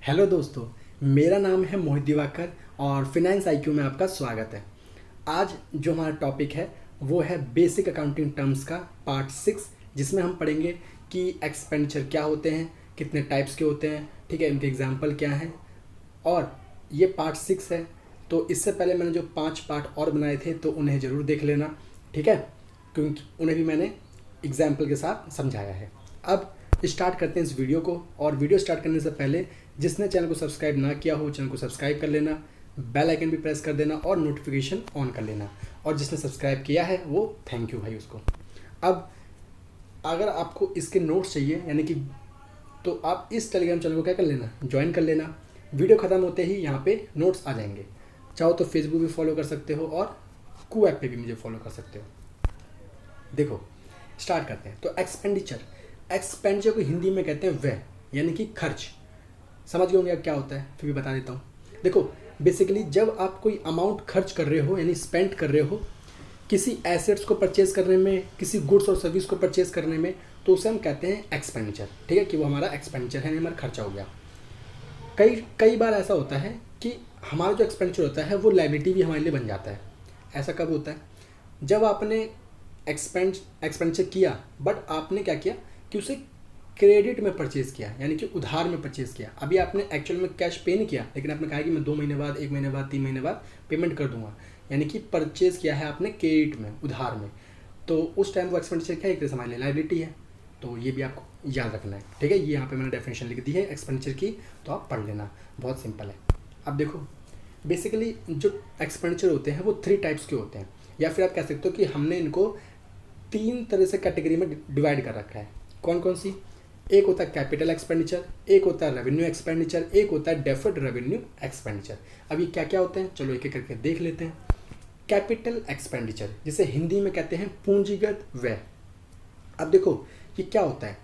Hello दोस्तों, मेरा नाम है मोहित दिवाकर और फिनेंस आईक्यू में आपका स्वागत है। आज जो हमारा टॉपिक है वो है बेसिक अकाउंटिंग टर्म्स का पार्ट 6, जिसमें हम पढ़ेंगे कि एक्सपेंडिचर क्या होते हैं, कितने टाइप्स के होते हैं, ठीक है, इनके एग्जाम्पल क्या हैं। और ये पार्ट 6 है, तो इससे पहले मैंने जो 5 पार्ट और बनाए थे तो उन्हें ज़रूर देख लेना, ठीक है, क्योंकि उन्हें भी मैंने एग्जाम्पल के साथ समझाया है। अब स्टार्ट करते हैं इस वीडियो को। और वीडियो स्टार्ट करने से पहले जिसने चैनल को सब्सक्राइब ना किया हो, चैनल को सब्सक्राइब कर लेना, बेल आइकन भी प्रेस कर देना और नोटिफिकेशन ऑन कर लेना। और जिसने सब्सक्राइब किया है वो थैंक यू भाई उसको। अब अगर आपको इसके नोट्स चाहिए यानी कि, तो आप इस टेलीग्राम चैनल को क्या कर लेना, ज्वाइन कर लेना। वीडियो ख़त्म होते ही यहाँ पे नोट्स आ जाएंगे। चाहो तो फेसबुक भी फॉलो कर सकते हो और कू ऐप पे भी मुझे फॉलो कर सकते हो। देखो स्टार्ट करते हैं। तो एक्सपेंडिचर को हिंदी में कहते हैं व्यय, यानी कि खर्च। समझ गए होंगे अब क्या होता है, फिर भी बता देता हूँ। देखो बेसिकली जब आप कोई अमाउंट खर्च कर रहे हो यानी स्पेंड कर रहे हो किसी एसेट्स को परचेज करने में, किसी गुड्स और सर्विस को परचेज करने में, तो उसे हम कहते हैं एक्सपेंडिचर। ठीक है, कि वो हमारा एक्सपेंडिचर है, हमारा खर्चा हो गया। कई बार ऐसा होता है कि हमारा जो एक्सपेंडिचर होता है वो लायबिलिटी भी हमारे लिए बन जाता है। ऐसा कब होता है? जब आपने एक्सपेंडिचर किया बट आपने क्या किया कि उसे क्रेडिट में परचेज़ किया, यानी कि उधार में परचेज़ किया। अभी आपने एक्चुअल में कैश पे नहीं किया, लेकिन आपने कहा कि मैं 2 महीने बाद, 1 महीने बाद, 3 महीने बाद पेमेंट कर दूंगा, यानी कि परचेज़ किया है आपने क्रेडिट में, उधार में। तो उस टाइम वो एक्सपेंडिचर क्या है, एक तरह से हमारे लिए लायबिलिटी है। तो ये भी आपको याद रखना है, ठीक है। ये यहाँ पे मैंने डेफिनेशन लिख दी है एक्सपेंडिचर की, तो आप पढ़ लेना, बहुत सिंपल है। अब देखो बेसिकली जो एक्सपेंडिचर होते हैं वो 3 टाइप्स के होते हैं, या फिर आप कह सकते हो कि हमने इनको 3 तरह से कैटेगरी में डिवाइड कर रखा है। कौन कौन सी? एक होता है कैपिटल एक्सपेंडिचर, एक होता है रेवेन्यू एक्सपेंडिचर, एक होता है डेफर्ड रेवेन्यू एक्सपेंडिचर। अब ये क्या क्या होते हैं, चलो एक एक करके देख लेते हैं। कैपिटल एक्सपेंडिचर, जिसे हिंदी में कहते हैं पूंजीगत व्यय। अब देखो ये क्या होता है,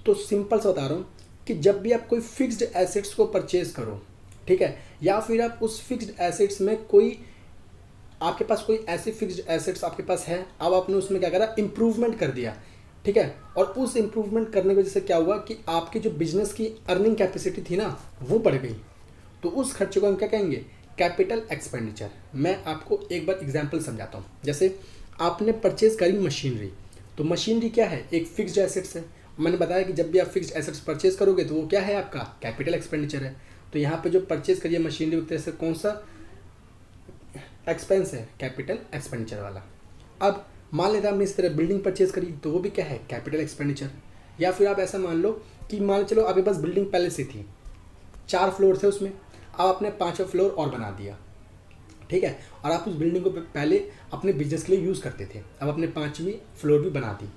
तो सिंपल सा बता रहा हूँ कि जब भी आप कोई फिक्स्ड एसेट्स को परचेज करो, ठीक है, या फिर आप उस फिक्स्ड एसेट्स में कोई, आपके पास कोई ऐसे फिक्स्ड एसेट्स आपके पास है, अब आपने उसमें क्या करा, इंप्रूवमेंट कर दिया, ठीक है, और उस इंप्रूवमेंट करने की वजह से क्या हुआ कि आपकी जो बिजनेस की अर्निंग कैपेसिटी थी ना वो बढ़ गई, तो उस खर्चे को हम क्या कहेंगे, कैपिटल एक्सपेंडिचर। मैं आपको एक बार एग्जांपल समझाता हूँ। जैसे आपने परचेज करी मशीनरी, तो मशीनरी क्या है, एक फिक्स्ड एसेट्स है। मैंने बताया कि जब भी आप फिक्स्ड एसेट्स परचेज करोगे तो वो क्या है, आपका कैपिटल एक्सपेंडिचर है। तो यहाँ पे जो परचेज करिए मशीनरी, एक तरह से कौन सा एक्सपेंस है, कैपिटल एक्सपेंडिचर वाला। अब मान लेते हैं आपने इस तरह बिल्डिंग परचेज करी, तो वो भी क्या है, कैपिटल एक्सपेंडिचर। या फिर आप ऐसा मान लो कि मान चलो आपके पास बिल्डिंग पहले से थी, 4 फ्लोर थे उसमें, अब आपने 5वां फ्लोर और बना दिया, ठीक है, और आप उस बिल्डिंग को पहले अपने बिजनेस के लिए यूज़ करते थे, अब आपने 5वीं फ्लोर भी बना दी।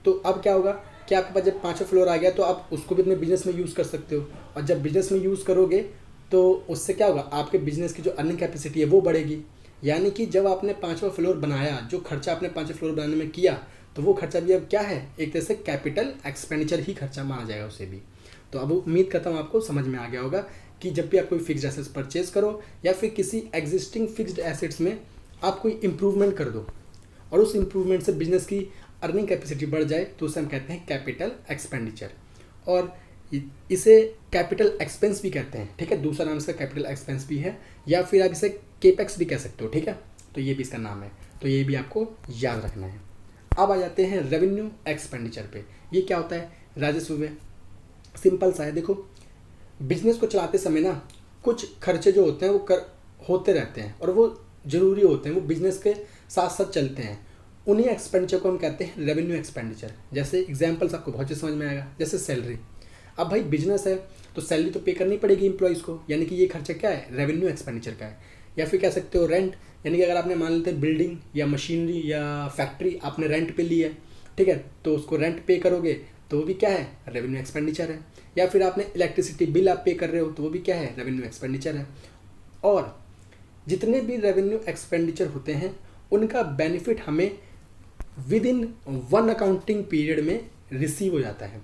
तो अब क्या होगा कि आपके पास जब 5वां फ्लोर आ गया तो आप उसको भी अपने बिजनेस में यूज़ कर सकते हो, और जब बिजनेस में यूज़ करोगे तो उससे क्या होगा, आपके बिजनेस की जो अर्निंग कैपेसिटी है वो बढ़ेगी। यानी कि जब आपने 5वां फ्लोर बनाया, जो खर्चा आपने 5वें फ्लोर बनाने में किया, तो वो खर्चा भी अब क्या है, एक तरह से कैपिटल एक्सपेंडिचर ही खर्चा माना जाएगा उसे भी। तो अब उम्मीद करता हूँ आपको समझ में आ गया होगा कि जब भी आप कोई फिक्स्ड एसेट्स परचेज करो या फिर किसी एग्जिस्टिंग फिक्स्ड एसेट्स में आप कोई इंप्रूवमेंट कर दो और उस इंप्रूवमेंट से बिजनेस की अर्निंग कैपेसिटी बढ़ जाए, तो उसे हम कहते हैं कैपिटल एक्सपेंडिचर। और इसे कैपिटल एक्सपेंस भी कहते हैं, ठीक है, दूसरा नाम इसका कैपिटल एक्सपेंस भी है, या फिर आप इसे केपेक्स भी कह सकते हो, ठीक है। तो ये भी इसका नाम है, तो ये भी आपको याद रखना है। अब आ जाते हैं रेवेन्यू एक्सपेंडिचर पे। ये क्या होता है, राजस्व व्यय। सिंपल सा है। देखो बिजनेस को चलाते समय ना कुछ खर्चे जो होते हैं वो होते रहते हैं और वो ज़रूरी होते हैं, वो बिजनेस के साथ साथ चलते हैं। उन्हीं एक्सपेंडिचर को हम कहते हैं रेवेन्यू एक्सपेंडिचर। जैसे एग्जाम्पल्स आपको बहुत समझ में आएगा, जैसे सैलरी। अब भाई बिजनेस है तो सैलरी तो पे करनी पड़ेगी एम्प्लॉयज़ को, यानी कि ये खर्चा क्या है, रेवेन्यू एक्सपेंडिचर का है। या फिर कह सकते हो रेंट, यानी कि अगर आपने मान लेते बिल्डिंग या मशीनरी या फैक्ट्री आपने रेंट पे ली है, ठीक है, तो उसको रेंट पे करोगे तो वो भी क्या है, रेवेन्यू एक्सपेंडिचर है। या फिर आपने इलेक्ट्रिसिटी बिल आप पे कर रहे हो तो वो भी क्या है, रेवेन्यू एक्सपेंडिचर है। और जितने भी रेवेन्यू एक्सपेंडिचर होते हैं उनका बेनिफिट हमें विद इन 1 अकाउंटिंग पीरियड में रिसीव हो जाता है,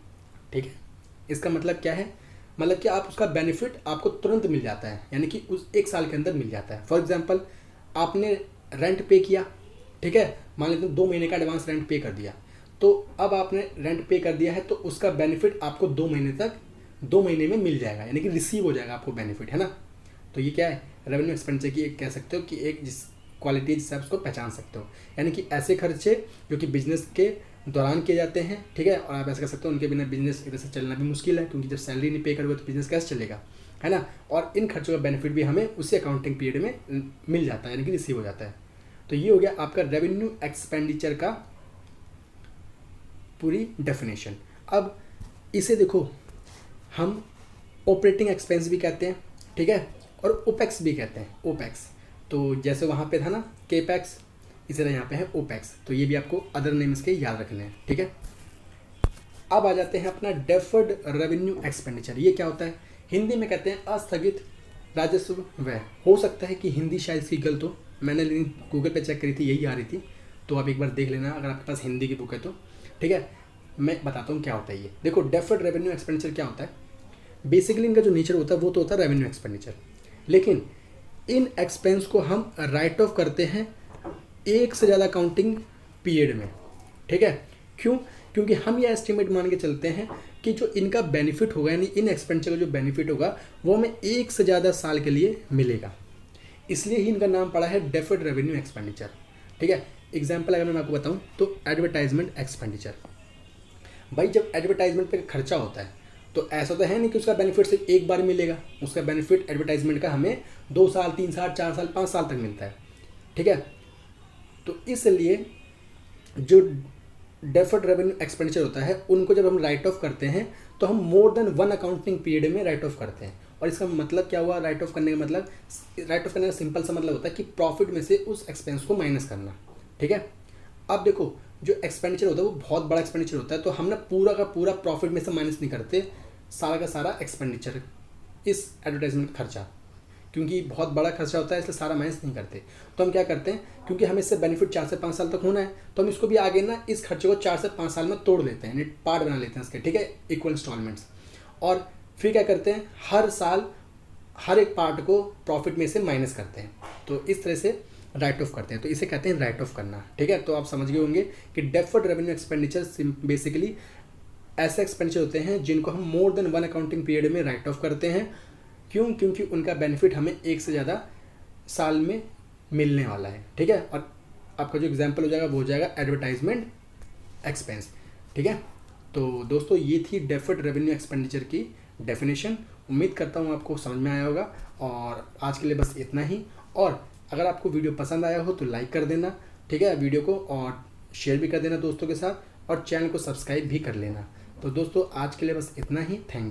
ठीक है। इसका मतलब क्या है, मतलब कि आप उसका बेनिफिट आपको तुरंत मिल जाता है, यानी कि उस 1 साल के अंदर मिल जाता है। फॉर एग्जांपल आपने रेंट पे किया, ठीक है, मान लेते हैं 2 महीने का एडवांस रेंट पे कर दिया, तो अब आपने रेंट पे कर दिया है तो उसका बेनिफिट आपको 2 महीने तक 2 महीने में मिल जाएगा, यानी कि रिसीव हो जाएगा आपको बेनिफिट, है ना। तो ये क्या है, रेवेन्यू एक्सपेंडिचर की एक कह सकते हो कि एक जिस क्वालिटी जिससे आप उसको पहचान सकते हो, यानी कि ऐसे खर्चे जो कि बिजनेस के दौरान किए जाते हैं, ठीक है। और आप ऐसा कर सकते हो, उनके बिना बिजनेस इधर से चलना भी मुश्किल है, क्योंकि जब सैलरी नहीं पे करोगे तो बिजनेस कैसे चलेगा, है ना। और इन खर्चों का बेनिफिट भी हमें उसी अकाउंटिंग पीरियड में मिल जाता है, यानी कि रिसीव हो जाता है। तो ये हो गया आपका रेवेन्यू एक्सपेंडिचर का पूरी डेफिनेशन। अब इसे देखो, हम ऑपरेटिंग एक्सपेंस भी कहते हैं, ठीक है, और ओपेक्स भी कहते हैं, ओपेक्स। तो जैसे वहाँ पे था ना केपेक्स, इसी तरह यहाँ पे है ओपेक्स। तो ये भी आपको अदर नेम्स के याद रखने हैं, ठीक है। अब आ जाते हैं अपना डेफर्ड रेवेन्यू एक्सपेंडिचर। ये क्या होता है, हिंदी में कहते हैं अस्थगित राजस्व व्यय। हो सकता है कि हिंदी शायद इसकी गलत हो, मैंने लेकिन गूगल पे चेक करी थी, यही आ रही थी, तो आप एक बार देख लेना अगर आपके पास हिंदी की बुक है तो, ठीक है। मैं बताता हूँ क्या होता है ये। देखो, डेफर्ड रेवेन्यू एक्सपेंडिचर क्या होता है, बेसिकली इनका जो नेचर होता है वो तो होता है रेवेन्यू एक्सपेंडिचर, लेकिन इन एक्सपेंस को हम राइट ऑफ करते हैं एक से ज़्यादा अकाउंटिंग पीरियड में, ठीक है। क्यों, क्योंकि हम ये एस्टिमेट मान के चलते हैं कि जो इनका बेनिफिट होगा, यानी इन एक्सपेंडिचर का जो बेनिफिट होगा वो हमें एक से ज़्यादा साल के लिए मिलेगा, इसलिए ही इनका नाम पड़ा है डेफर्ड रेवेन्यू एक्सपेंडिचर, ठीक है। एग्जाम्पल अगर मैं आपको बताऊँ तो एडवर्टाइजमेंट एक्सपेंडिचर। भाई जब एडवर्टाइजमेंट पे खर्चा होता है तो ऐसा तो है नहीं कि उसका बेनिफिट सिर्फ एक बार मिलेगा, उसका बेनिफिट एडवर्टाइजमेंट का हमें 2 साल 3 साल 4 साल 5 साल तक मिलता है, ठीक है। तो इसलिए जो डेफर्ड रेवेन्यू एक्सपेंडिचर होता है उनको जब हम राइट ऑफ करते हैं तो हम मोर देन 1 अकाउंटिंग पीरियड में राइट ऑफ करते हैं। और इसका मतलब क्या हुआ, राइट ऑफ करने का मतलब, राइट ऑफ करने का सिंपल सा मतलब होता है कि प्रॉफिट में से उस एक्सपेंस को माइनस करना, ठीक है। अब देखो, जो एक्सपेंडिचर होता है वो बहुत बड़ा एक्सपेंडिचर होता है, तो हम ना पूरा का पूरा प्रॉफिट में से माइनस नहीं करते सारा का सारा एक्सपेंडिचर, इस एडवर्टाइजमेंट खर्चा, क्योंकि बहुत बड़ा खर्चा होता है इसलिए सारा माइनस नहीं करते। तो हम क्या करते हैं, क्योंकि हमें इससे बेनिफिट 4 से 5 साल तक होना है, तो हम इसको भी आगे ना इस खर्चे को 4 से 5 साल में तोड़ लेते हैं, यानी पार्ट बना लेते हैं इसके, ठीक है, इक्वल इंस्टॉलमेंट्स। और फिर क्या करते हैं, हर साल हर एक पार्ट को प्रॉफिट में से माइनस करते हैं, तो इस तरह से राइट ऑफ करते हैं। तो इसे कहते हैं राइट ऑफ करना, ठीक है। तो आप समझ गए होंगे कि डेफर्ड रेवेन्यू एक्सपेंडिचर बेसिकली ऐसे एक्सपेंडिचर होते हैं जिनको हम मोर देन 1 अकाउंटिंग पीरियड में राइट ऑफ करते हैं। क्यों, क्योंकि उनका बेनिफिट हमें एक से ज़्यादा साल में मिलने वाला है, ठीक है। और आपका जो एग्जाम्पल हो जाएगा वो हो जाएगा एडवर्टाइजमेंट एक्सपेंस, ठीक है। तो दोस्तों ये थी डेफर्ड रेवेन्यू एक्सपेंडिचर की डेफिनेशन। उम्मीद करता हूँ आपको समझ में आया होगा, और आज के लिए बस इतना ही। और अगर आपको वीडियो पसंद आया हो तो लाइक कर देना, ठीक है, वीडियो को, और शेयर भी कर देना दोस्तों के साथ, और चैनल को सब्सक्राइब भी कर लेना। तो दोस्तों आज के लिए बस इतना ही, थैंक यू।